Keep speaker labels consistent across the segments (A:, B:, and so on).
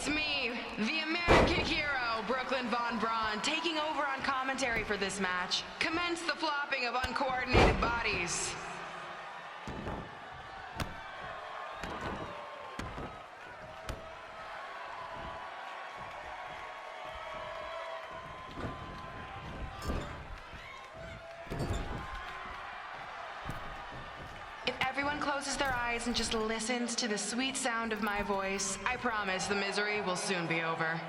A: It's me, the American hero, Brooklyn Von Braun, taking over on commentary for this match. Commence the flopping of uncoordinated bodies. Everyone closes their eyes and just listens to the sweet sound of my voice. I promise the misery will soon be over.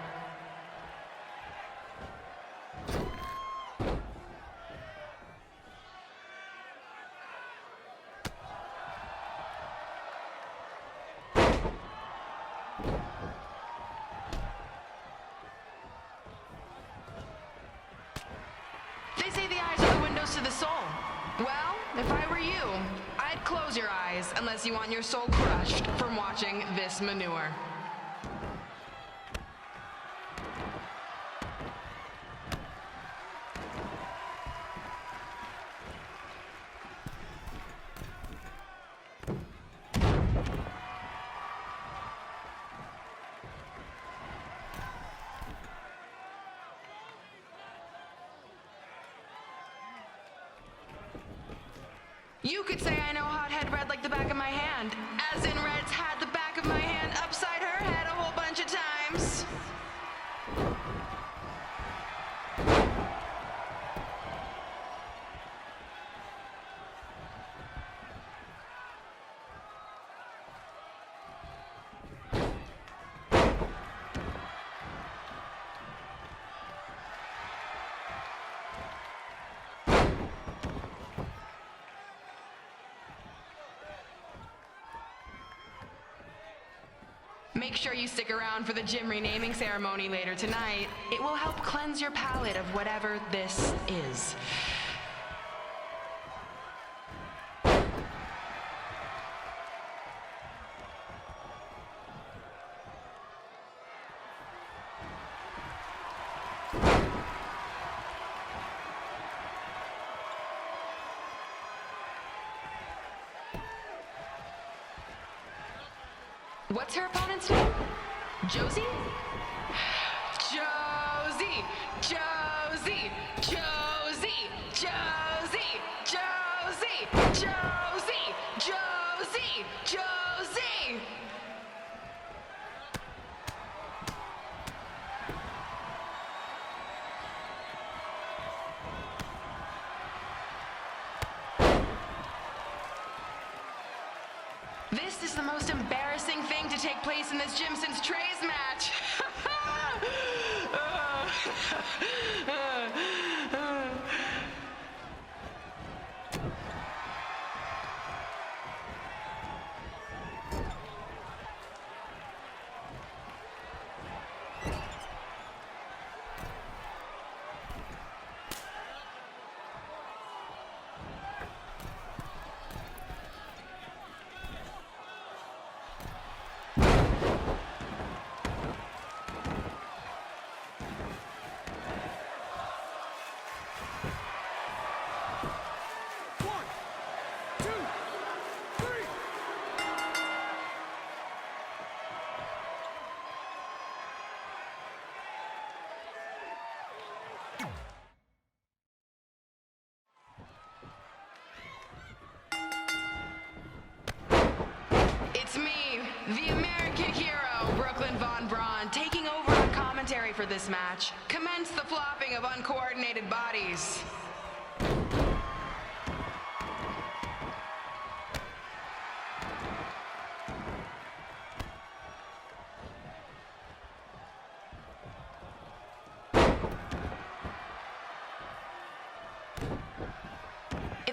A: They say the eyes are the windows to the soul. Well, if I were you, I'd close your eyes unless you want your soul crushed from watching this manure. You could say I know hothead red like the back of my hand, as in Red's had the back of my hand upside her head a whole bunch of times. Make sure you stick around for the gym renaming ceremony later tonight. It will help cleanse your palate of whatever this is. What's her opponent's name? Josie? Josie! Josie! Josie! Josie! Josie! Josie! Josie! Josie! This is the most embarrassing thing to take place in this gym since Trey's match. It's me, the American hero, Brooklyn Von Braun, taking over on commentary for this match. Commence the flopping of uncoordinated bodies.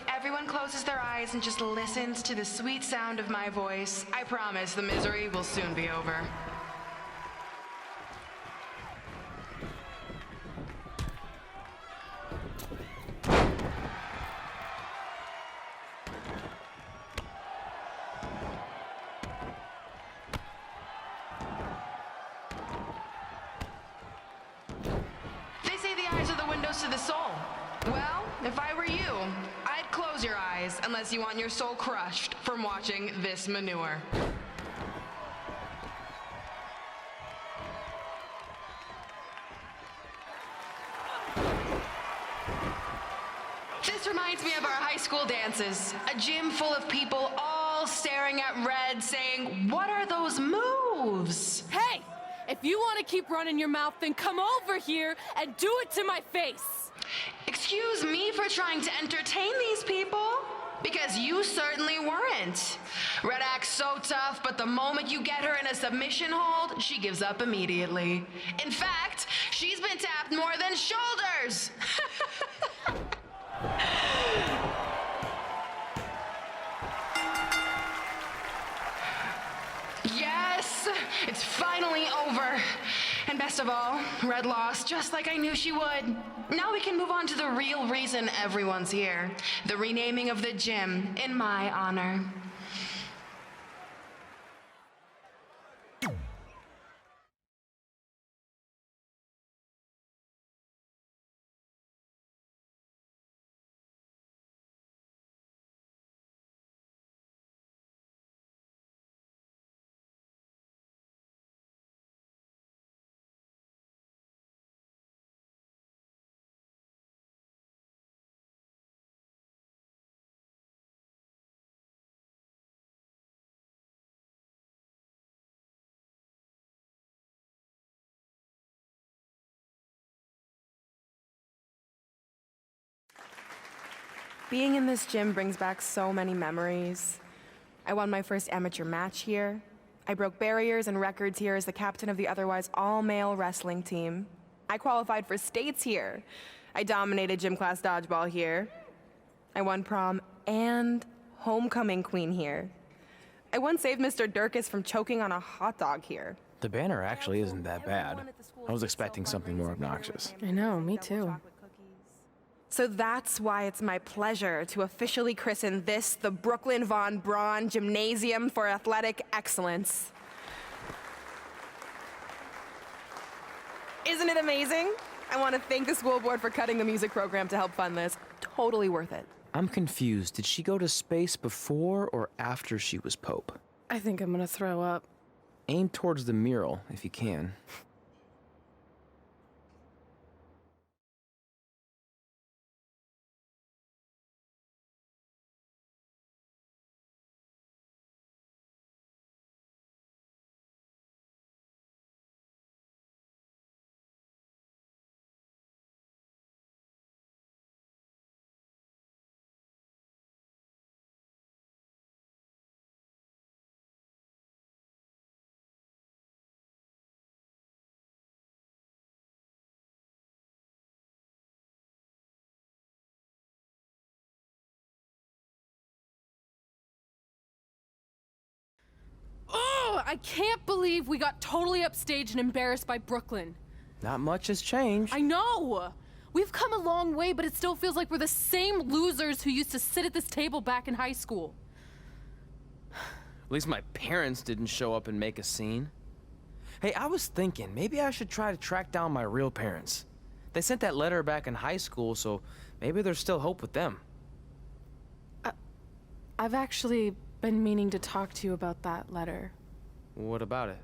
A: Everyone closes their eyes and just listens to the sweet sound of my voice. I promise the misery will soon be over. They say the eyes are the windows to the soul. Well, if I were you, I'd close your eyes unless you want your soul crushed from watching this manure. dances. A gym full of people all staring at Red saying, "What are those moves?"
B: Hey! If you want to keep running your mouth, then come over here and do it to my face!
A: Excuse me for trying to entertain these people? Because you certainly weren't. Red acts so tough, but the moment you get her in a submission hold, she gives up immediately. In fact, she's been tapped more than shoulders. Yes, it's finally over. And best of all, Red lost just like I knew she would. Now we can move on to the real reason everyone's here. The renaming of the gym in my honor.
C: Being in this gym brings back so many memories. I won my first amateur match here. I broke barriers and records here as the captain of the otherwise all-male wrestling team. I qualified for states here. I dominated gym class dodgeball here. I won prom and homecoming queen here. I once saved Mr. Durkis from choking on a hot dog here.
D: The banner actually isn't that bad. I was expecting something more obnoxious.
B: I know, me too.
C: So that's why it's my pleasure to officially christen this the Brooklyn Von Braun Gymnasium for Athletic Excellence. Isn't it amazing? I want to thank the school board for cutting the music program to help fund this. Totally worth it.
D: I'm confused. Did she go to space before or after she was Pope?
B: I think I'm gonna throw up.
D: Aim towards the mural, if you can.
B: Oh, I can't believe we got totally upstaged and embarrassed by Brooklyn.
D: Not much has changed.
B: I know! We've come a long way, but it still feels like we're the same losers who used to sit at this table back in high school.
D: At least my parents didn't show up and make a scene. Hey, I was thinking, maybe I should try to track down my real parents. They sent that letter back in high school, so maybe there's still hope with them.
B: I've actually been meaning to talk to you about that letter.
D: What about it?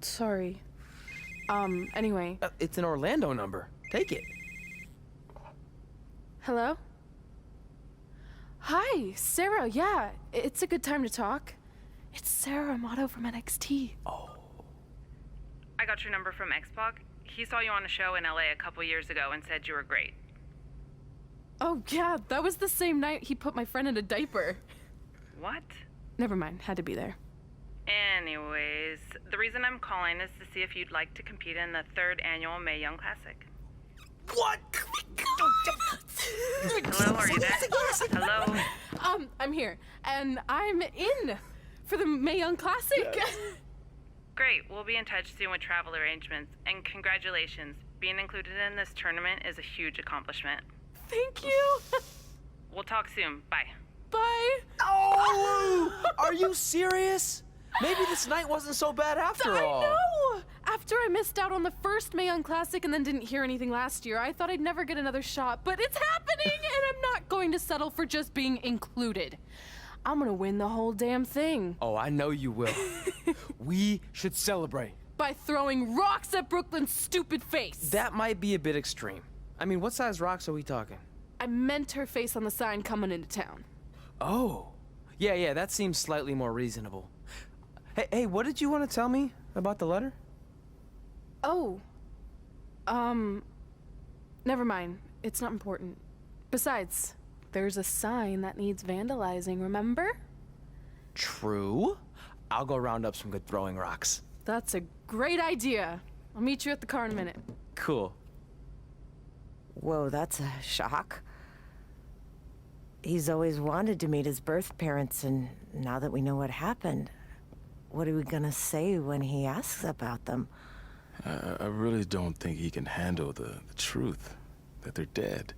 B: Sorry. Anyway.
D: It's an Orlando number. Take it.
B: Hello? Hi, Sarah, yeah. It's a good time to talk. It's Sarah Amato from NXT.
D: Oh.
E: I got your number from X-Pac. He saw you on a show in LA a couple years ago and said you were great.
B: Oh, yeah, that was the same night he put my friend in a diaper.
E: What?
B: Never mind, had to be there.
E: Anyways, the reason I'm calling is to see if you'd like to compete in the 3rd annual Mae Young Classic.
D: What?
E: Hello, are you there? Hello?
B: I'm here, and I'm in for the Mae Young Classic.
E: Great, we'll be in touch soon with travel arrangements, and congratulations. Being included in this tournament is a huge accomplishment.
B: Thank you.
E: We'll talk soon. Bye.
B: Bye.
D: Oh! Are you serious? Maybe this night wasn't so bad after all.
B: I know! After I missed out on the first Mae Young Classic and then didn't hear anything last year, I thought I'd never get another shot, but it's happening, and I'm not going to settle for just being included. I'm gonna win the whole damn thing.
D: Oh, I know you will. We should celebrate.
B: By throwing rocks at Brooklyn's stupid face.
D: That might be a bit extreme. I mean, what size rocks are we talking?
B: I meant her face on the sign coming into town.
D: Oh. Yeah, that seems slightly more reasonable. Hey, what did you want to tell me about the letter?
B: Oh. Never mind. It's not important. Besides, there's a sign that needs vandalizing, remember?
D: True. I'll go round up some good throwing rocks.
B: That's a great idea. I'll meet you at the car in a minute.
D: Cool.
F: Whoa, that's a shock. He's always wanted to meet his birth parents, and now that we know what happened, what are we gonna say when he asks about them?
G: I really don't think he can handle the truth, that they're dead.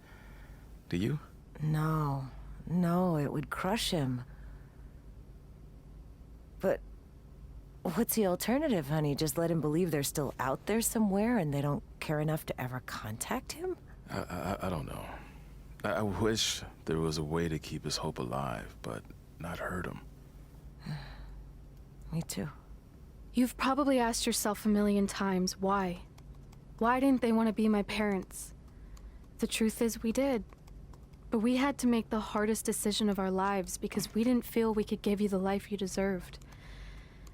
G: Do you?
F: No, it would crush him. But what's the alternative, honey? Just let him believe they're still out there somewhere and they don't care enough to ever contact him?
G: I don't know. I wish there was a way to keep his hope alive, but not hurt him.
F: Me too.
H: You've probably asked yourself a million times, why? Why didn't they want to be my parents? The truth is, we did. But we had to make the hardest decision of our lives because we didn't feel we could give you the life you deserved.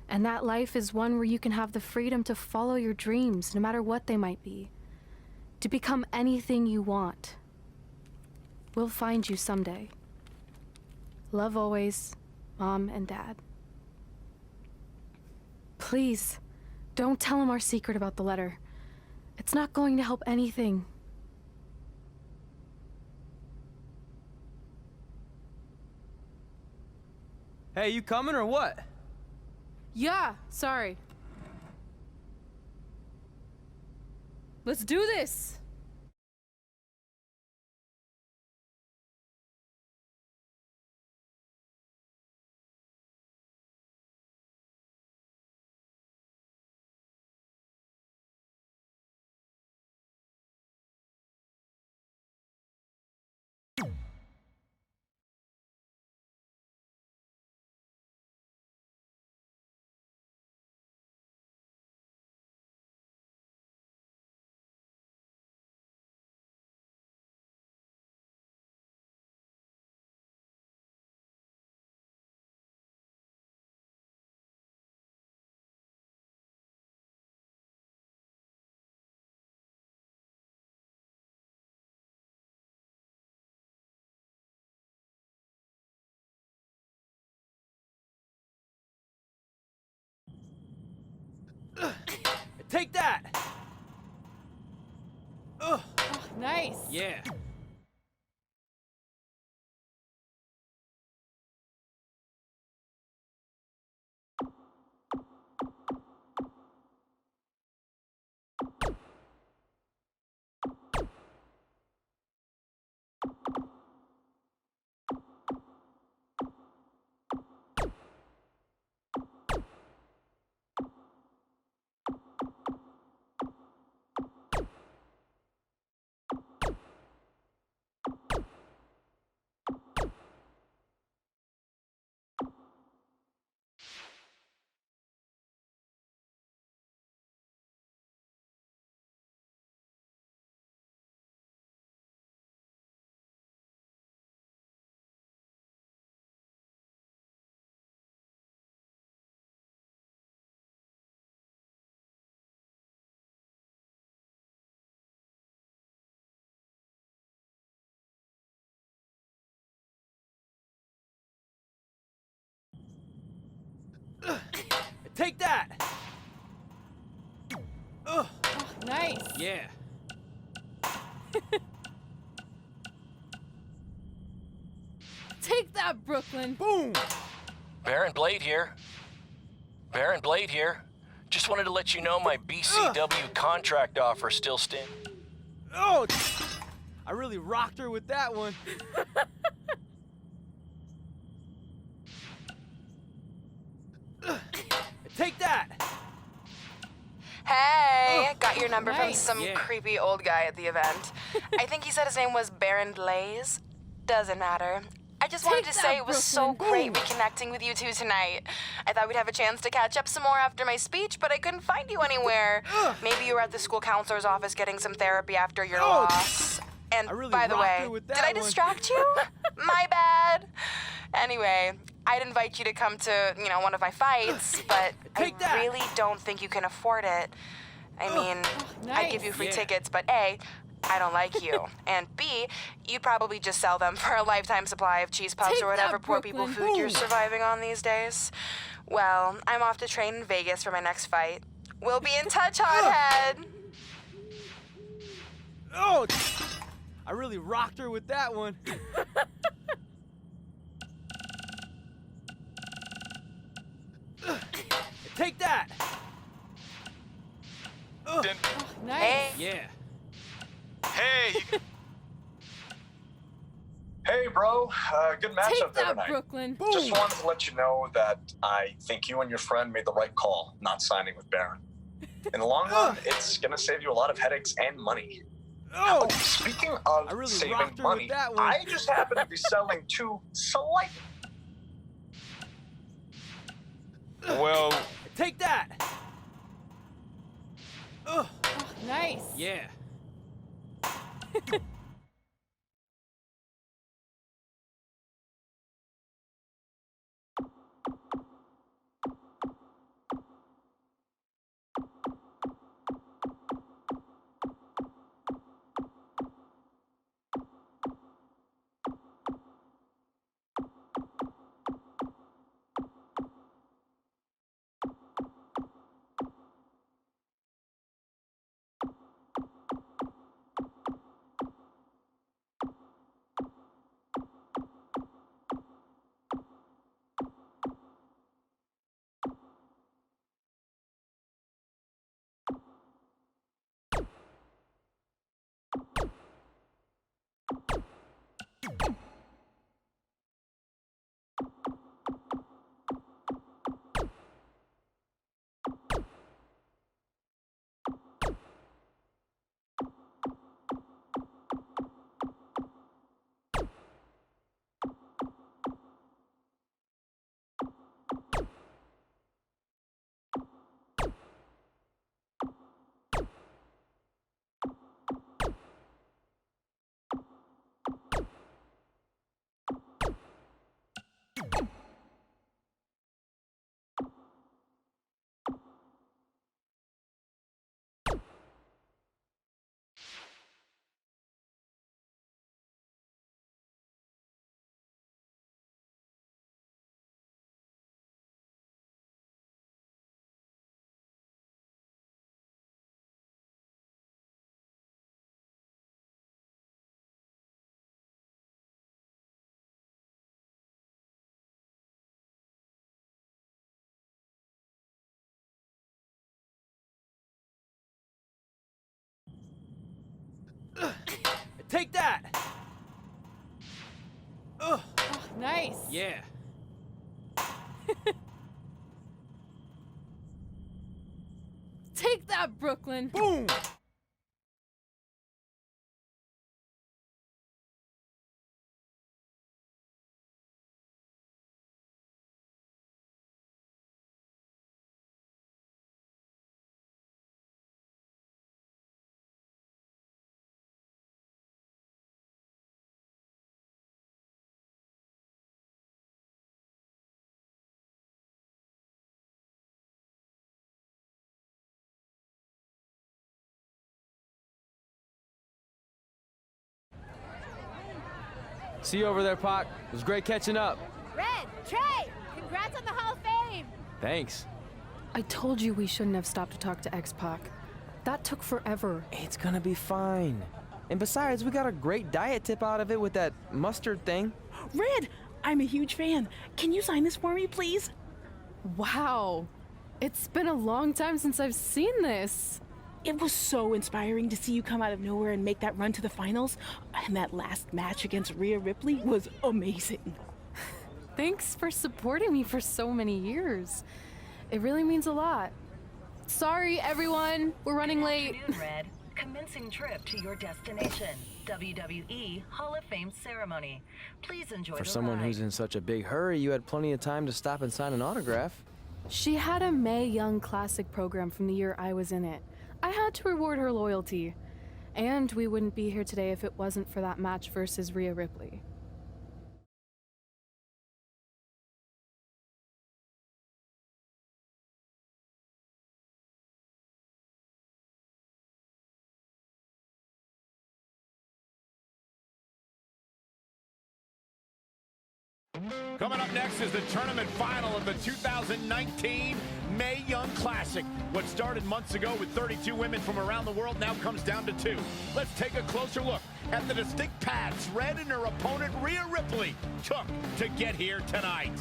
H: And that life is one where you can have the freedom to follow your dreams, no matter what they might be. To become anything you want. We'll find you someday. Love always, Mom and Dad. Please, don't tell him our secret about the letter. It's not going to help anything.
D: Hey, you coming or what?
B: Yeah, sorry. Let's do this!
D: Take that! Ugh.
B: Oh, nice!
D: Yeah. Take that! Ugh.
B: Oh, nice!
D: Yeah.
B: Take that, Brooklyn!
D: Boom!
I: Baron Blade here. Baron Blade here. Just wanted to let you know my BCW contract offer still stands.
D: Oh! I really rocked her with that one. Take that!
C: Hey, got your number from
B: nice.
C: some
D: Yeah.
C: creepy old guy at the event. I think he said his name was Baron Blaze. Doesn't matter. I just wanted to
B: Take
C: say
B: that,
C: it was so
B: Brooklyn.
C: great reconnecting with you two tonight. I thought we'd have a chance to catch up some more after my speech, but I couldn't find you anywhere. Maybe you were at the school counselor's office getting some therapy after your loss. And
D: I really
C: by the
D: rocked
C: way,
D: her with
C: did
D: that
C: I
D: one.
C: distract you? My bad. Anyway, I'd invite you to come to, one of my fights, but
D: Take that.
C: I really don't think you can afford it. I mean, I'd give you free tickets, but A, I don't like you. And B, you'd probably just sell them for a lifetime supply of cheese puffs
B: Take
C: or whatever
B: that,
C: poor people
B: Brooklyn.
C: food you're surviving on these days. Well, I'm off to train in Vegas for my next fight. We'll be in touch, hothead.
D: Oh! I really rocked her with that one. Take that!
C: Hey.
D: Yeah.
J: Hey. Hey, bro. Good matchup
B: Take
J: there
B: that,
J: tonight.
B: Brooklyn.
J: Just wanted to let you know that I think you and your friend made the right call not signing with Baron. In the long run, it's gonna save you a lot of headaches and money.
D: Oh!
J: Speaking of
D: I really
J: saving
D: rocked her
J: money,
D: with that one.
J: I just happen to be selling two slight. Well,
D: Take that!
B: Nice.
D: Yeah. Take that!
B: Nice.
D: Yeah.
B: Take that, Brooklyn.
D: Boom! See you over there, Pac. It was great catching up.
K: Red, Trey, congrats on the Hall of Fame.
D: Thanks.
H: I told you we shouldn't have stopped to talk to X-Pac. That took forever.
D: It's gonna be fine. And besides, we got a great diet tip out of it with that mustard thing.
L: Red, I'm a huge fan. Can you sign this for me, please?
B: Wow. It's been a long time since I've seen this.
L: It was so inspiring to see you come out of nowhere and make that run to the finals. And that last match against Rhea Ripley was amazing.
B: Thanks for supporting me for so many years. It really means a lot. Sorry, everyone. We're running late.
F: Good afternoon, Red. Commencing trip to your destination. WWE Hall of Fame ceremony. Please enjoy
D: For
F: the
D: someone
F: ride.
D: who's in such a big hurry, you had plenty of time to stop and sign an autograph.
B: She had a Mae Young Classic program from the year I was in it. I had to reward her loyalty. And we wouldn't be here today if it wasn't for that match versus Rhea Ripley.
M: Coming up next is the tournament final of the 2019 Mae Young Classic. What started months ago with 32 women from around the world now comes down to 2. Let's take a closer look at the distinct paths Red and her opponent Rhea Ripley took to get here tonight.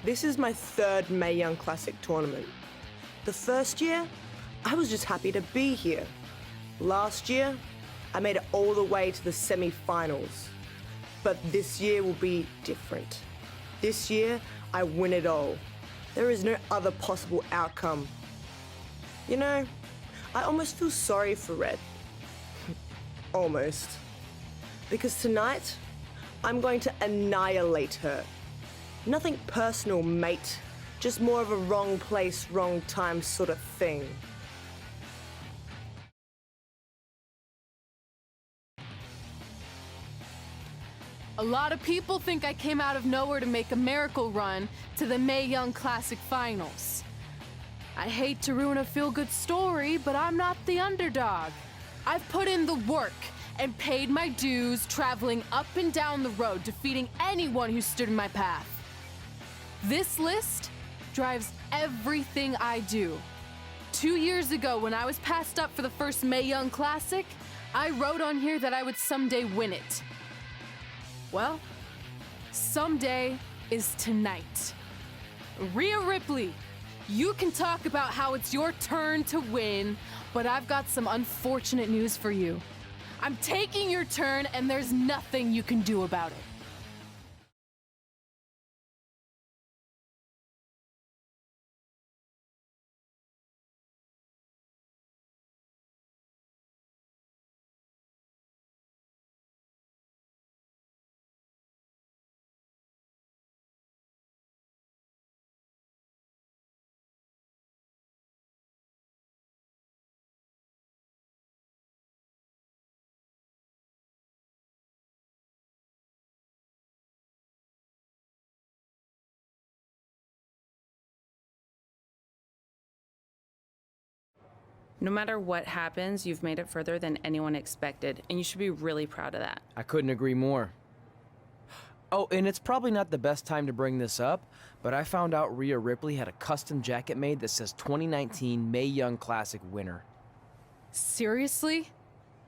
N: This is my 3rd Mae Young Classic tournament. The first year, I was just happy to be here. Last year, I made it all the way to the semi-finals. But this year will be different. This year, I win it all. There is no other possible outcome. You know, I almost feel sorry for Red. Almost. Because tonight, I'm going to annihilate her. Nothing personal, mate. Just more of a wrong place, wrong time sort of thing.
B: A lot of people think I came out of nowhere to make a miracle run to the Mae Young Classic Finals. I hate to ruin a feel-good story, but I'm not the underdog. I've put in the work and paid my dues traveling up and down the road, defeating anyone who stood in my path. This list drives everything I do. 2 years ago, when I was passed up for the first Mae Young Classic, I wrote on here that I would someday win it. Well, someday is tonight. Rhea Ripley, you can talk about how it's your turn to win, but I've got some unfortunate news for you. I'm taking your turn, and there's nothing you can do about it.
E: No matter what happens, you've made it further than anyone expected, and you should be really proud of that.
D: I couldn't agree more. Oh, and it's probably not the best time to bring this up, but I found out Rhea Ripley had a custom jacket made that says 2019 Mae Young Classic winner.
B: Seriously?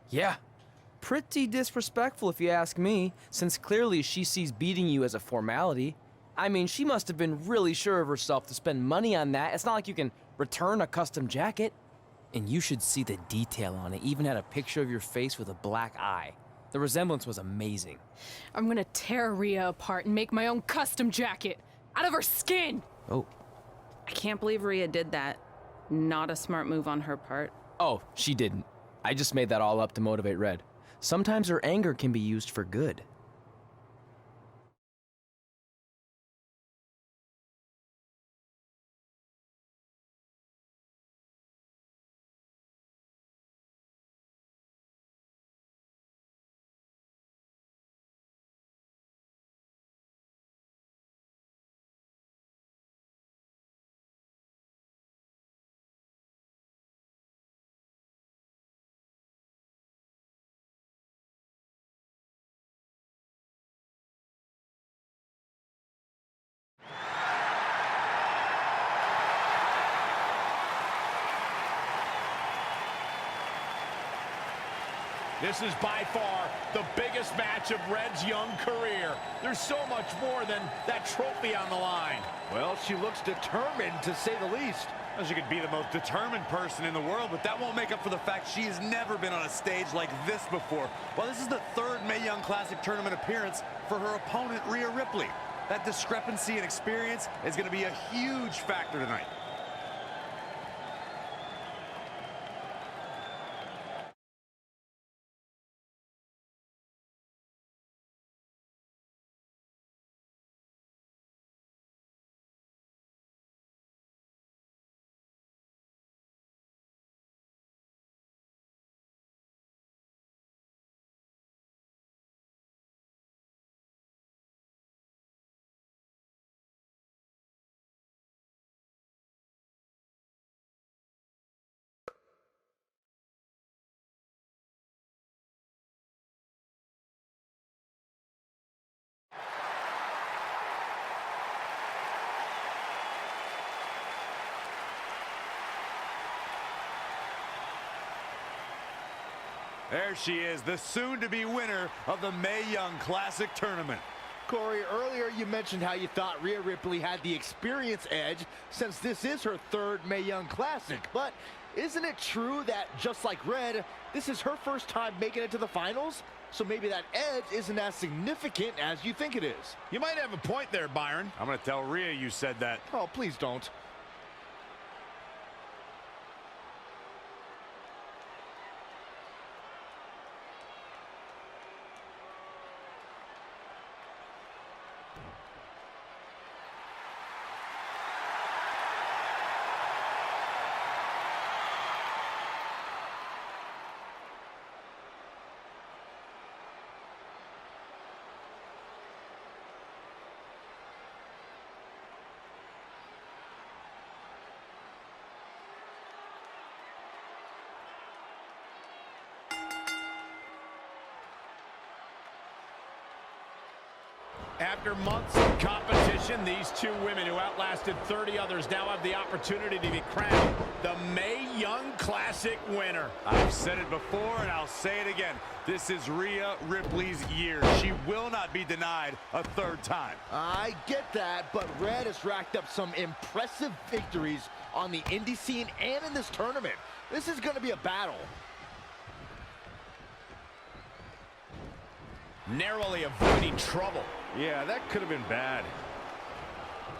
D: Yeah. Pretty disrespectful if you ask me, since clearly she sees beating you as a formality. I mean, she must have been really sure of herself to spend money on that. It's not like you can return a custom jacket. And you should see the detail on it. Even had a picture of your face with a black eye. The resemblance was amazing.
B: I'm gonna tear Rhea apart and make my own custom jacket out of her skin!
D: Oh.
E: I can't believe Rhea did that. Not a smart move on her part.
D: Oh, she didn't. I just made that all up to motivate Red. Sometimes her anger can be used for good.
M: This is by far the biggest match of Red's young career. There's so much more than that trophy on the line.
O: Well, she looks determined, to say the least.
M: Well, she could be the most determined person in the world, but that won't make up for the fact she has never been on a stage like this before.
O: Well, this is the third Mae Young Classic tournament appearance for her opponent, Rhea Ripley. That discrepancy in experience is going to be a huge factor tonight. There she is, the soon-to-be winner of the Mae Young Classic tournament.
P: Corey, earlier you mentioned how you thought Rhea Ripley had the experience edge since this is her third Mae Young Classic. But isn't it true that, just like Red, this is her first time making it to the finals? So maybe that edge isn't as significant as you think it is.
M: You might have a point there, Byron.
O: I'm going to tell Rhea you said that.
P: Oh, please don't.
M: After months of competition, these two women who outlasted 30 others now have the opportunity to be crowned the Mae Young Classic winner.
O: I've said it before and I'll say it again. This is Rhea Ripley's year. She will not be denied a third time.
P: I get that, but Red has racked up some impressive victories on the indie scene and in this tournament. This is going to be a battle.
M: Narrowly avoiding trouble.
O: Yeah, that could have been bad.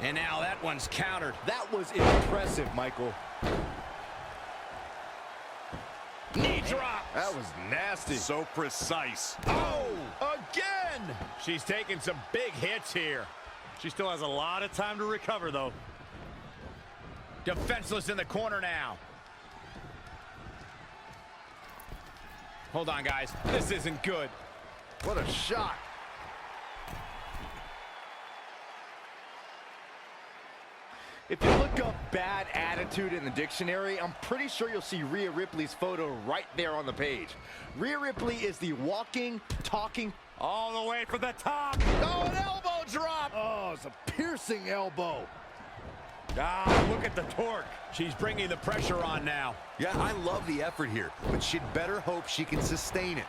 M: And now that one's countered.
P: That was impressive, Michael.
M: Knee drops.
O: That was nasty. So precise.
M: Oh, again. She's taking some big hits here.
O: She still has a lot of time to recover, though.
M: Defenseless in the corner now. Hold on, guys. This isn't good.
P: What a shot. If you look up bad attitude in the dictionary, I'm pretty sure you'll see Rhea Ripley's photo right there on the page. Rhea Ripley is the walking, talking...
O: All the way for the top.
P: Oh, an elbow drop. Oh, it's a piercing elbow.
O: Ah, look at the torque.
M: She's bringing the pressure on now.
Q: Yeah, I love the effort here, but she'd better hope she can sustain it.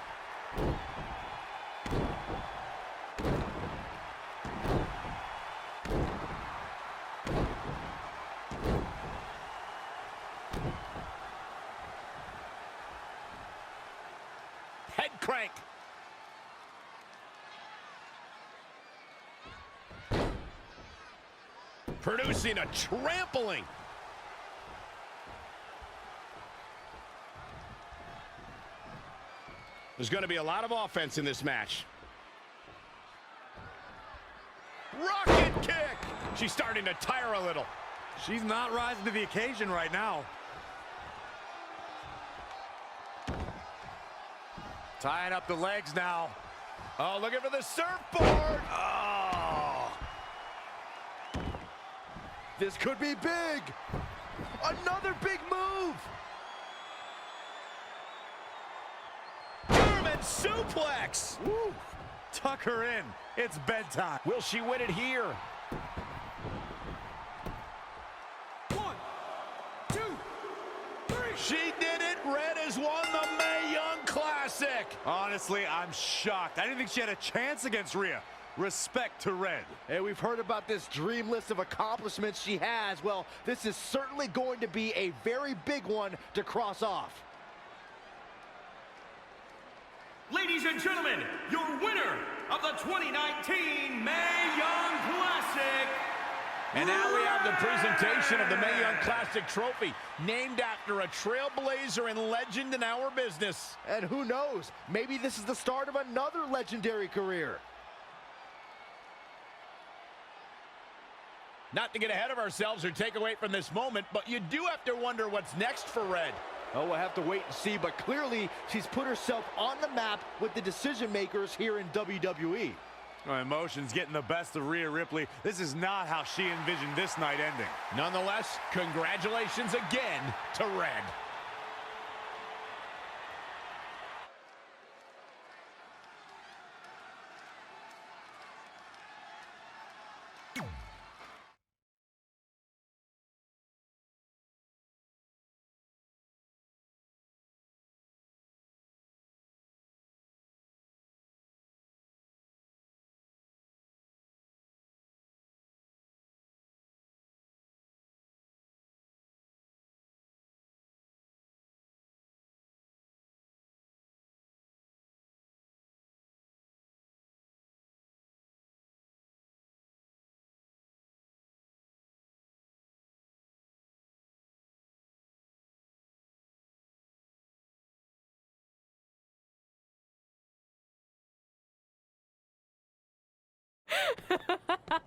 M: Head crank. Producing a trampling. There's going to be a lot of offense in this match. Rocket kick. She's starting to tire a little.
O: She's not rising to the occasion right now. Tying up the legs now.
M: Oh, looking for the surfboard.
P: Oh. This could be big. Another big move.
M: German suplex.
O: Woo. Tuck her in. It's bedtime.
M: Will she win it here?
O: 1, 2, 3.
M: She did it. Red has won the Mae Young Classic. Classic.
O: Honestly, I'm shocked. I didn't think she had a chance against Rhea. Respect to Red.
P: Hey, we've heard about this dream list of accomplishments she has. Well, this is certainly going to be a very big one to cross off.
R: Ladies and gentlemen, your winner of the 2019 Mae Young Classic.
M: And now we have the presentation of the Mae Young Classic Trophy, named after a trailblazer and legend in our business.
P: And who knows, maybe this is the start of another legendary career.
M: Not to get ahead of ourselves or take away from this moment, but you do have to wonder what's next for Red.
P: Oh, we'll have to wait and see, but clearly she's put herself on the map with the decision makers here in WWE.
O: Emotions getting the best of Rhea Ripley. This is not how she envisioned this night ending.
M: Nonetheless, congratulations again to Red.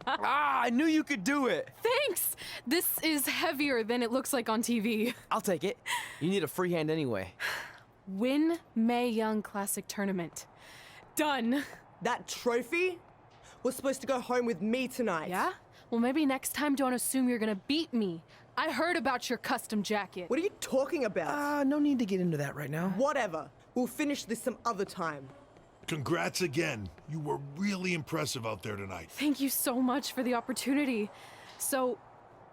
D: I knew you could do it.
B: Thanks! This is heavier than it looks like on TV.
D: I'll take it. You need a free hand anyway.
B: Win Mae Young Classic Tournament. Done.
N: That trophy was supposed to go home with me tonight.
B: Yeah? Well, maybe next time don't assume you're gonna beat me. I heard about your custom jacket.
N: What are you talking about?
D: No need to get into that right now.
N: Whatever. We'll finish this some other time.
S: Congrats again. You were really impressive out there tonight.
B: Thank you so much for the opportunity. So,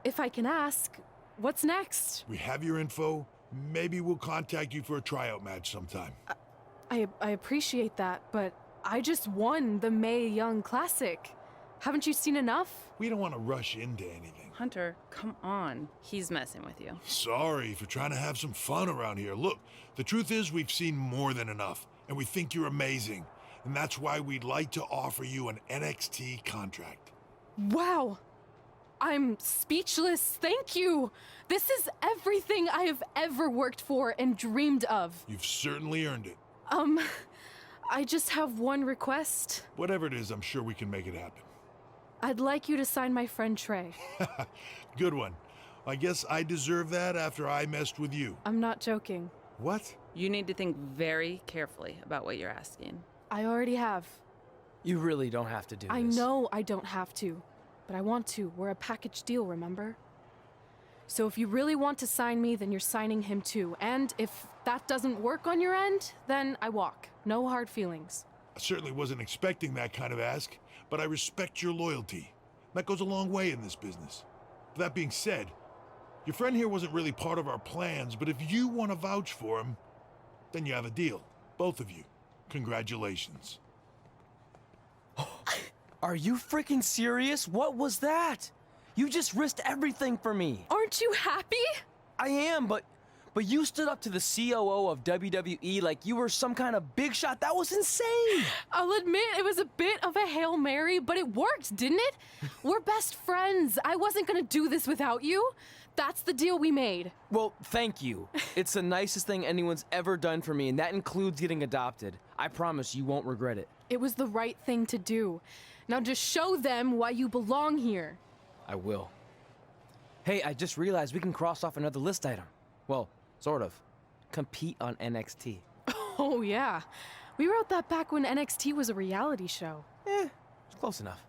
B: if I can ask, what's next?
S: We have your info. Maybe we'll contact you for a tryout match sometime.
B: I appreciate that, but I just won the Mae Young Classic. Haven't you seen enough?
S: We don't want to rush into anything.
E: Hunter, come on. He's messing with you.
S: Sorry for trying to have some fun around here. Look, the truth is we've seen more than enough, and we think you're amazing. And that's why we'd like to offer you an NXT contract.
B: Wow. I'm speechless. Thank you. This is everything I have ever worked for and dreamed of.
S: You've certainly earned it.
B: I just have one request.
S: Whatever it is, I'm sure we can make it happen.
B: I'd like you to sign my friend Trey.
S: Good one. I guess I deserve that after I messed with you.
B: I'm not joking.
S: What?
E: You need to think very carefully about what you're asking.
B: I already have.
D: You really don't have to do this.
B: I know I don't have to, but I want to. We're a package deal, remember? So if you really want to sign me, then you're signing him too. And if that doesn't work on your end, then I walk. No hard feelings.
S: I certainly wasn't expecting that kind of ask, but I respect your loyalty. That goes a long way in this business. That being said, your friend here wasn't really part of our plans, but if you want to vouch for him, then you have a deal. Both of you. Congratulations.
D: Are you freaking serious? What was that? You just risked everything for me.
B: Aren't you happy?
D: I am, but you stood up to the COO of WWE like you were some kind of big shot. That was insane.
B: I'll admit it was a bit of a Hail Mary, but it worked, didn't it? We're best friends. I wasn't gonna do this without you. That's the deal we made.
D: Well, thank you. It's the nicest thing anyone's ever done for me, and that includes getting adopted. I promise you won't regret it.
B: It was the right thing to do. Now just show them why you belong here.
D: I will. Hey, I just realized we can cross off another list item. Well, sort of. Compete on NXT.
B: Oh, yeah. We wrote that back when NXT was a reality show.
D: It's close enough.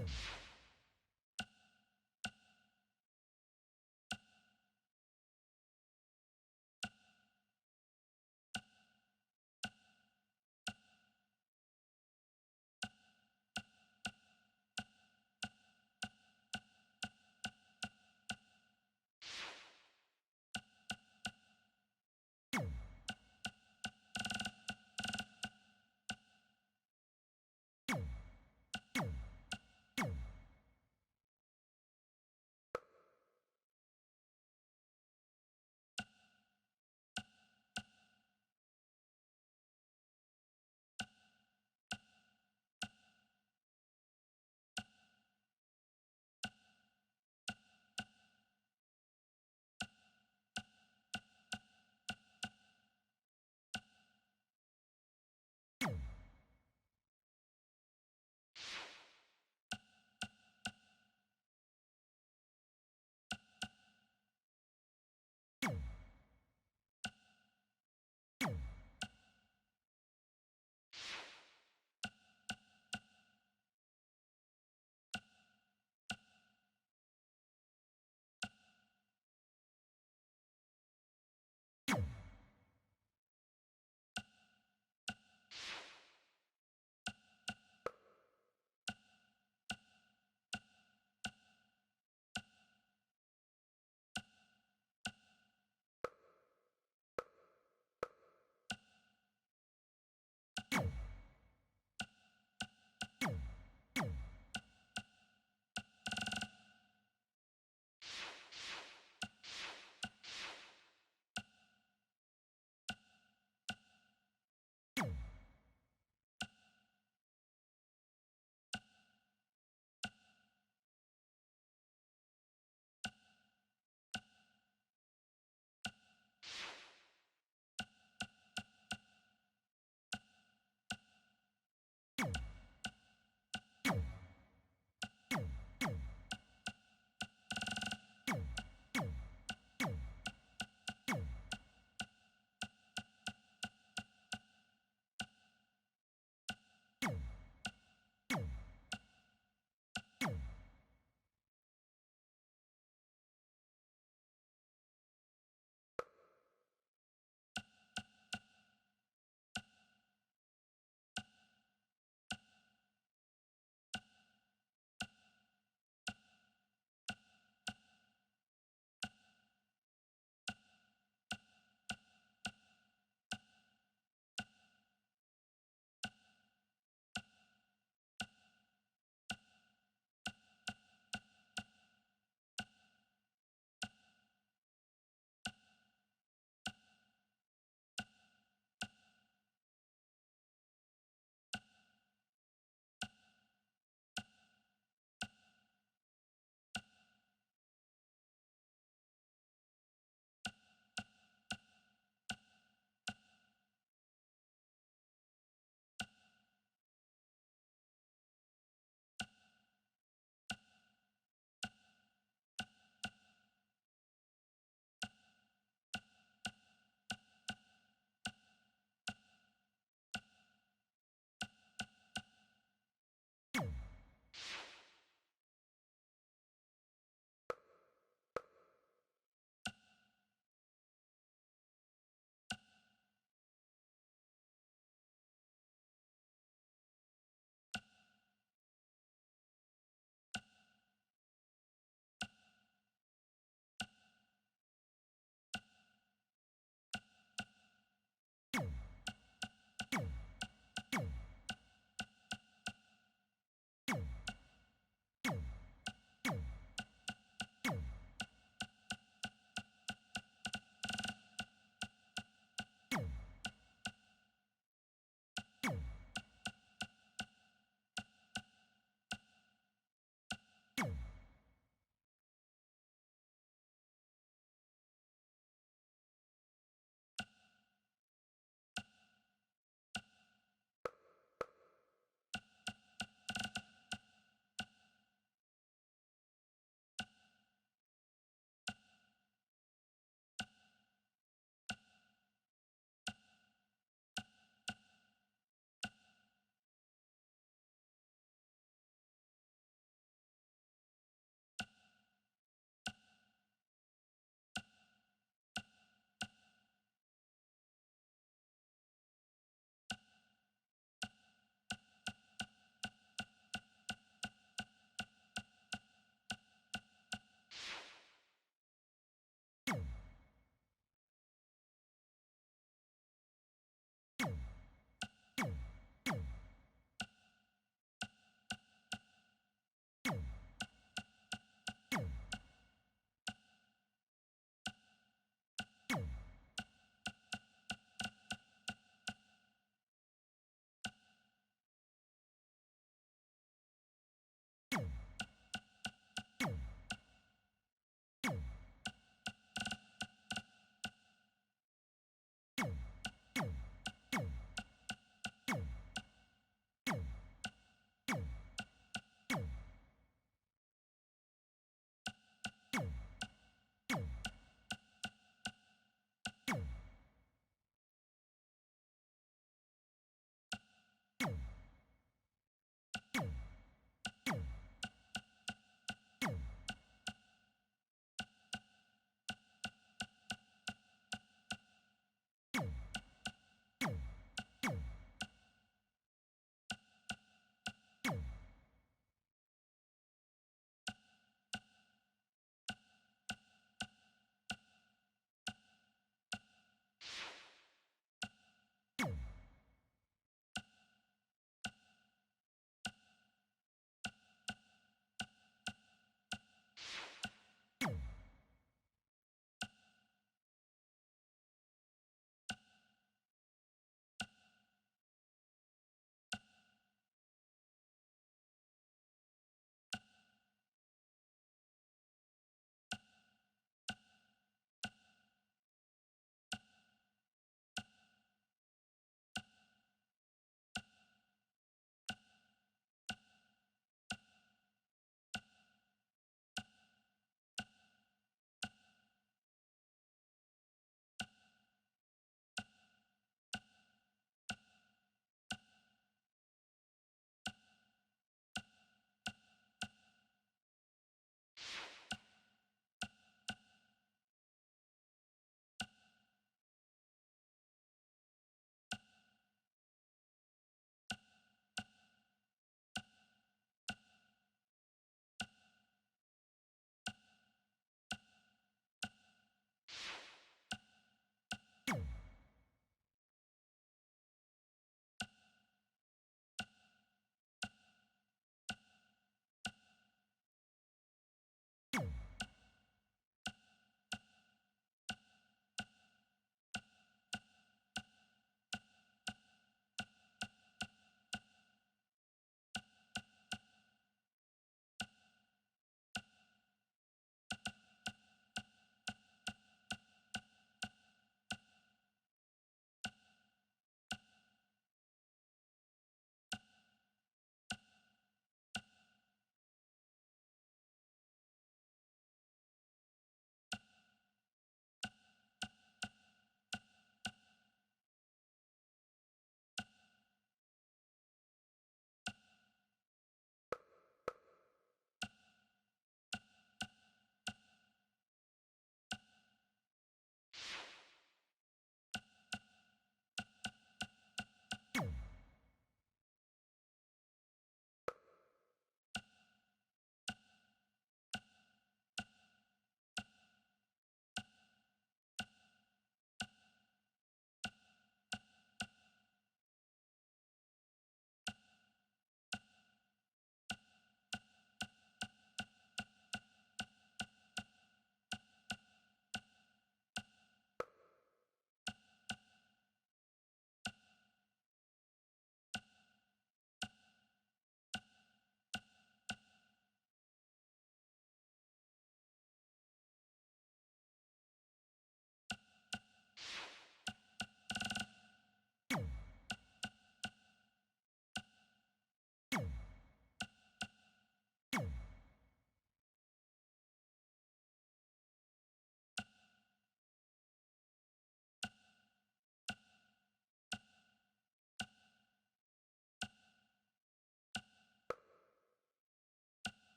K: 2.